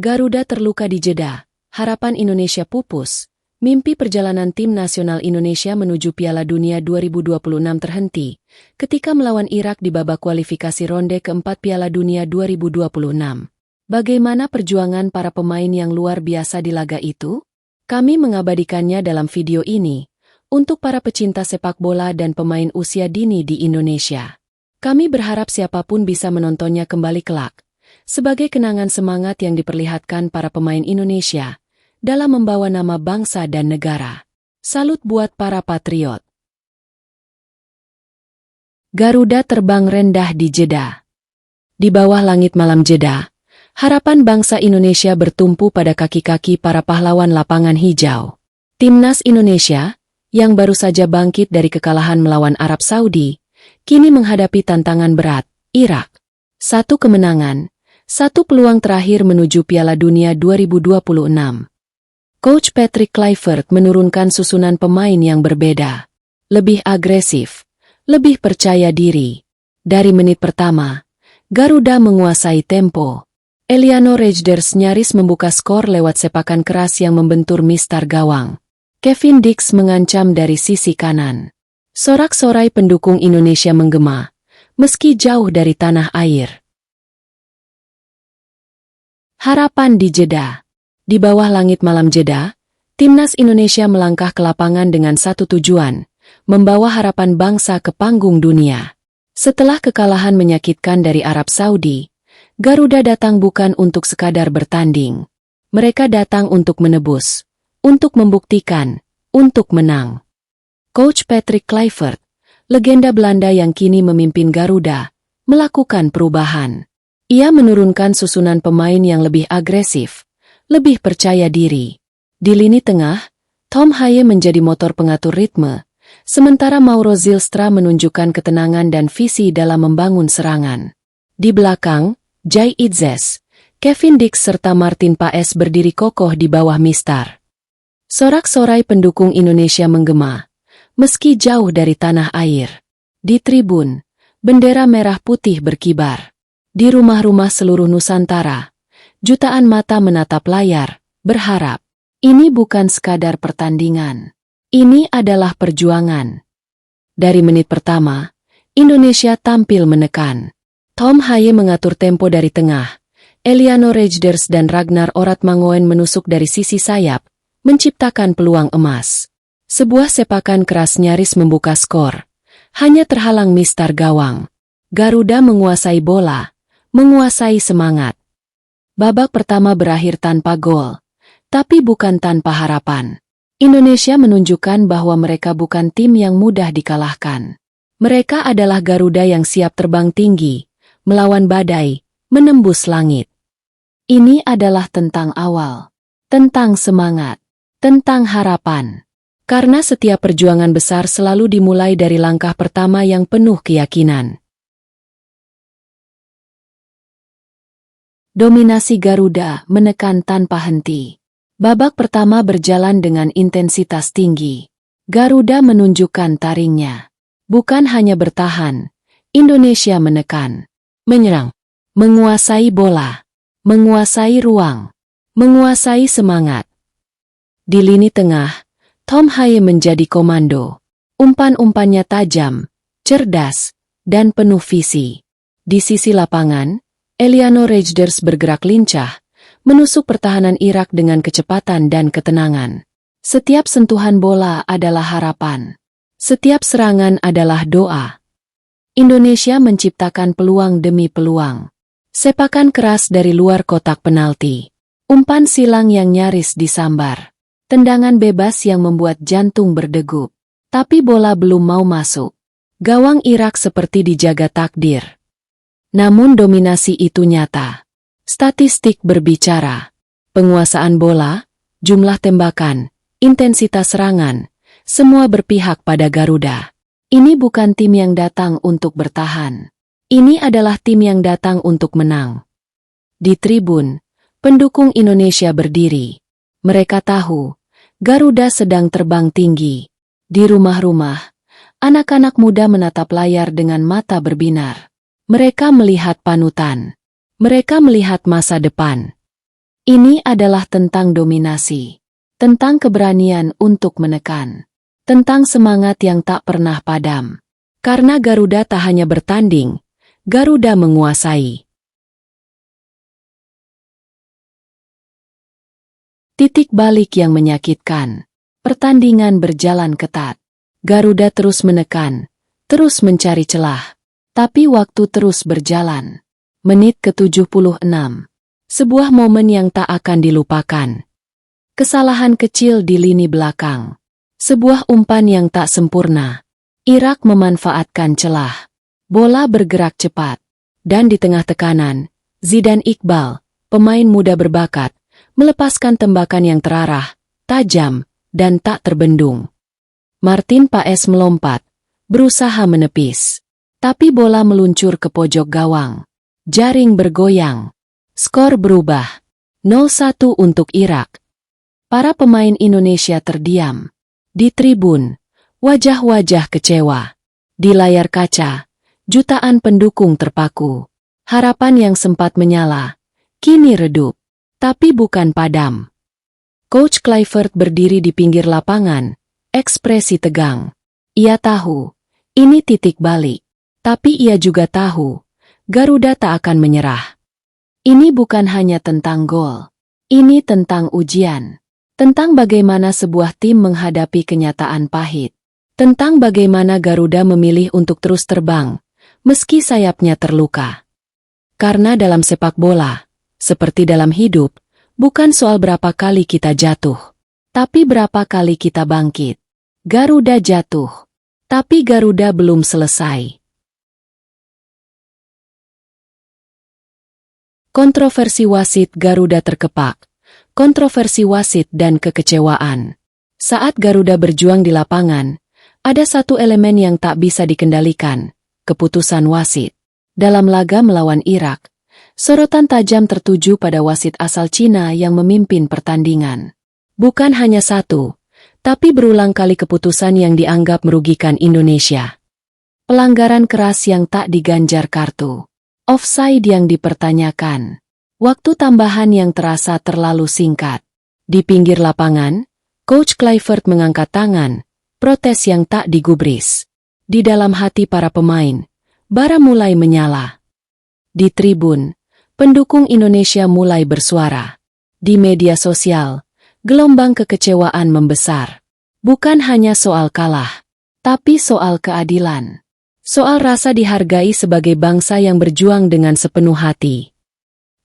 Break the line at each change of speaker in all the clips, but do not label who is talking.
Garuda terluka di Jeddah, harapan Indonesia pupus, mimpi perjalanan tim nasional Indonesia menuju Piala Dunia 2026 terhenti, ketika melawan Irak di babak kualifikasi ronde keempat Piala Dunia 2026. Bagaimana perjuangan para pemain yang luar biasa di laga itu? Kami mengabadikannya dalam video ini, untuk para pecinta sepak bola dan pemain usia dini di Indonesia. Kami berharap siapapun bisa menontonnya kembali kelak, sebagai kenangan semangat yang diperlihatkan para pemain Indonesia dalam membawa nama bangsa dan negara. Salut buat para patriot. Garuda terbang rendah di Jeddah. Di bawah langit malam Jeddah, harapan bangsa Indonesia bertumpu pada kaki-kaki para pahlawan lapangan hijau. Timnas Indonesia, yang baru saja bangkit dari kekalahan melawan Arab Saudi, kini menghadapi tantangan berat, Irak. Satu kemenangan, satu peluang terakhir menuju Piala Dunia 2026. Coach Patrick Kluivert menurunkan susunan pemain yang berbeda. Lebih agresif, lebih percaya diri. Dari menit pertama, Garuda menguasai tempo. Eliano Rejders nyaris membuka skor lewat sepakan keras yang membentur mistar gawang. Kevin Dix mengancam dari sisi kanan. Sorak-sorai pendukung Indonesia menggema, meski jauh dari tanah air. Harapan di Jeddah. Di bawah langit malam Jeddah, Timnas Indonesia melangkah ke lapangan dengan satu tujuan, membawa harapan bangsa ke panggung dunia. Setelah kekalahan menyakitkan dari Arab Saudi, Garuda datang bukan untuk sekadar bertanding. Mereka datang untuk menebus, untuk membuktikan, untuk menang. Coach Patrick Kluivert, legenda Belanda yang kini memimpin Garuda, melakukan perubahan. Ia menurunkan susunan pemain yang lebih agresif, lebih percaya diri. Di lini tengah, Tom Haye menjadi motor pengatur ritme, sementara Mauro Zylstra menunjukkan ketenangan dan visi dalam membangun serangan. Di belakang, Jai Itzes, Kevin Dix serta Martin Paes berdiri kokoh di bawah mistar. Sorak-sorai pendukung Indonesia menggema, meski jauh dari tanah air. Di tribun, bendera merah putih berkibar. Di rumah-rumah seluruh Nusantara, jutaan mata menatap layar, berharap. Ini bukan sekadar pertandingan. Ini adalah perjuangan. Dari menit pertama, Indonesia tampil menekan. Tom Haye mengatur tempo dari tengah. Eliano Rejders dan Ragnar Oratmangoen menusuk dari sisi sayap, menciptakan peluang emas. Sebuah sepakan keras nyaris membuka skor. Hanya terhalang mistar gawang. Garuda menguasai bola, menguasai semangat. Babak pertama berakhir tanpa gol, tapi bukan tanpa harapan. Indonesia menunjukkan bahwa mereka bukan tim yang mudah dikalahkan. Mereka adalah Garuda yang siap terbang tinggi, melawan badai, menembus langit. Ini adalah tentang awal, tentang semangat, tentang harapan. Karena setiap perjuangan besar selalu dimulai dari langkah pertama yang penuh keyakinan. Dominasi Garuda menekan tanpa henti. Babak pertama berjalan dengan intensitas tinggi. Garuda menunjukkan taringnya. Bukan hanya bertahan, Indonesia menekan, menyerang, menguasai bola, menguasai ruang, menguasai semangat. Di lini tengah, Tom Haye menjadi komando. Umpan-umpannya tajam, cerdas, dan penuh visi. Di sisi lapangan, Eliano Rejders bergerak lincah, menusuk pertahanan Irak dengan kecepatan dan ketenangan. Setiap sentuhan bola adalah harapan. Setiap serangan adalah doa. Indonesia menciptakan peluang demi peluang. Sepakan keras dari luar kotak penalti. Umpan silang yang nyaris disambar. Tendangan bebas yang membuat jantung berdegup. Tapi bola belum mau masuk. Gawang Irak seperti dijaga takdir. Namun dominasi itu nyata. Statistik berbicara. Penguasaan bola, jumlah tembakan, intensitas serangan, semua berpihak pada Garuda. Ini bukan tim yang datang untuk bertahan. Ini adalah tim yang datang untuk menang. Di tribun, pendukung Indonesia berdiri. Mereka tahu, Garuda sedang terbang tinggi. Di rumah-rumah, anak-anak muda menatap layar dengan mata berbinar. Mereka melihat panutan. Mereka melihat masa depan. Ini adalah tentang dominasi, tentang keberanian untuk menekan, tentang semangat yang tak pernah padam. Karena Garuda tak hanya bertanding, Garuda menguasai. Titik balik yang menyakitkan. Pertandingan berjalan ketat. Garuda terus menekan, terus mencari celah. Tapi waktu terus berjalan. Menit ke-76. Sebuah momen yang tak akan dilupakan. Kesalahan kecil di lini belakang. Sebuah umpan yang tak sempurna. Irak memanfaatkan celah. Bola bergerak cepat. Dan di tengah tekanan, Zidane Iqbal, pemain muda berbakat, melepaskan tembakan yang terarah, tajam, dan tak terbendung. Martin Paes melompat, berusaha menepis. Tapi bola meluncur ke pojok gawang. Jaring bergoyang. Skor berubah. 0-1 untuk Irak. Para pemain Indonesia terdiam. Di tribun, wajah-wajah kecewa. Di layar kaca, jutaan pendukung terpaku. Harapan yang sempat menyala, kini redup. Tapi bukan padam. Coach Kluivert berdiri di pinggir lapangan, ekspresi tegang. Ia tahu, ini titik balik. Tapi ia juga tahu, Garuda tak akan menyerah. Ini bukan hanya tentang gol. Ini tentang ujian. Tentang bagaimana sebuah tim menghadapi kenyataan pahit. Tentang bagaimana Garuda memilih untuk terus terbang, meski sayapnya terluka. Karena dalam sepak bola, seperti dalam hidup, bukan soal berapa kali kita jatuh, tapi berapa kali kita bangkit. Garuda jatuh, tapi Garuda belum selesai. Kontroversi wasit Garuda terkepak. Kontroversi wasit dan kekecewaan. Saat Garuda berjuang di lapangan, ada satu elemen yang tak bisa dikendalikan, keputusan wasit. Dalam laga melawan Irak, sorotan tajam tertuju pada wasit asal Cina yang memimpin pertandingan. Bukan hanya satu, tapi berulang kali keputusan yang dianggap merugikan Indonesia. Pelanggaran keras yang tak diganjar kartu. Offside yang dipertanyakan. Waktu tambahan yang terasa terlalu singkat. Di pinggir lapangan, Coach Kluivert mengangkat tangan, protes yang tak digubris. Di dalam hati para pemain, bara mulai menyala. Di tribun, pendukung Indonesia mulai bersuara. Di media sosial, gelombang kekecewaan membesar. Bukan hanya soal kalah, tapi soal keadilan. Soal rasa dihargai sebagai bangsa yang berjuang dengan sepenuh hati.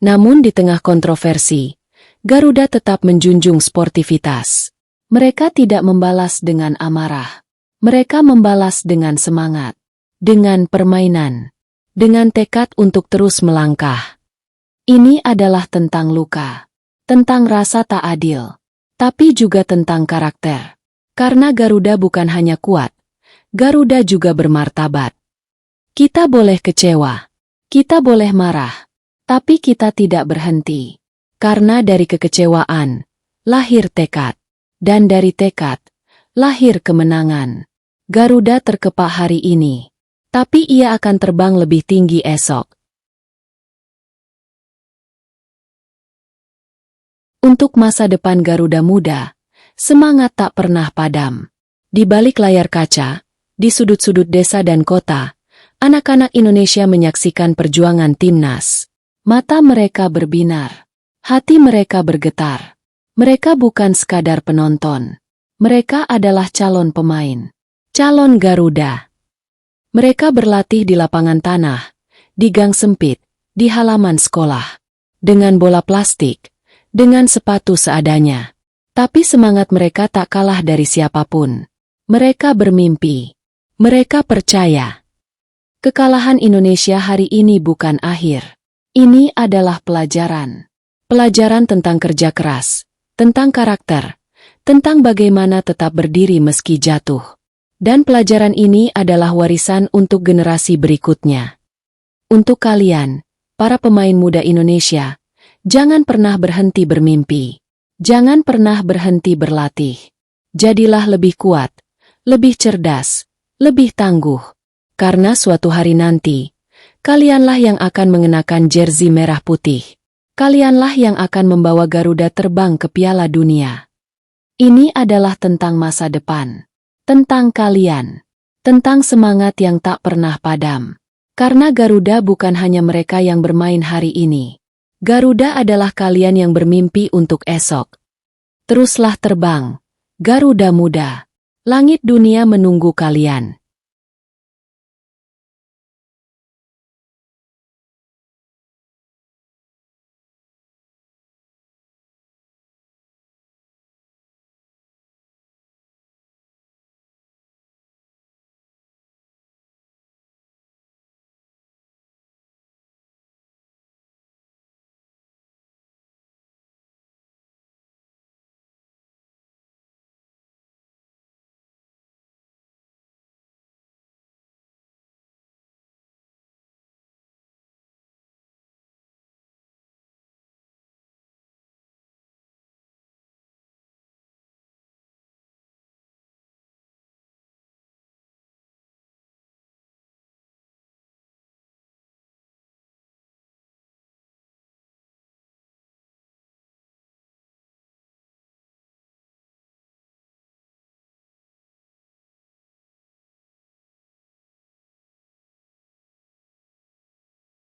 Namun di tengah kontroversi, Garuda tetap menjunjung sportivitas. Mereka tidak membalas dengan amarah. Mereka membalas dengan semangat. Dengan permainan. Dengan tekad untuk terus melangkah. Ini adalah tentang luka. Tentang rasa tak adil. Tapi juga tentang karakter. Karena Garuda bukan hanya kuat. Garuda juga bermartabat. Kita boleh kecewa. Kita boleh marah. Tapi kita tidak berhenti. Karena dari kekecewaan, lahir tekad. Dan dari tekad, lahir kemenangan. Garuda terkepak hari ini. Tapi ia akan terbang lebih tinggi esok. Untuk masa depan Garuda muda, semangat tak pernah padam. Di balik layar kaca, di sudut-sudut desa dan kota, anak-anak Indonesia menyaksikan perjuangan timnas. Mata mereka berbinar. Hati mereka bergetar. Mereka bukan sekadar penonton. Mereka adalah calon pemain. Calon Garuda. Mereka berlatih di lapangan tanah, di gang sempit, di halaman sekolah. Dengan bola plastik, dengan sepatu seadanya. Tapi semangat mereka tak kalah dari siapapun. Mereka bermimpi. Mereka percaya. Kekalahan Indonesia hari ini bukan akhir. Ini adalah pelajaran. Pelajaran tentang kerja keras, tentang karakter, tentang bagaimana tetap berdiri meski jatuh. Dan pelajaran ini adalah warisan untuk generasi berikutnya. Untuk kalian, para pemain muda Indonesia, jangan pernah berhenti bermimpi. Jangan pernah berhenti berlatih. Jadilah lebih kuat, lebih cerdas, lebih tangguh. Karena suatu hari nanti, kalianlah yang akan mengenakan jersey merah putih. Kalianlah yang akan membawa Garuda terbang ke Piala Dunia. Ini adalah tentang masa depan. Tentang kalian. Tentang semangat yang tak pernah padam. Karena Garuda bukan hanya mereka yang bermain hari ini. Garuda adalah kalian yang bermimpi untuk esok. Teruslah terbang, Garuda muda. Langit dunia menunggu kalian.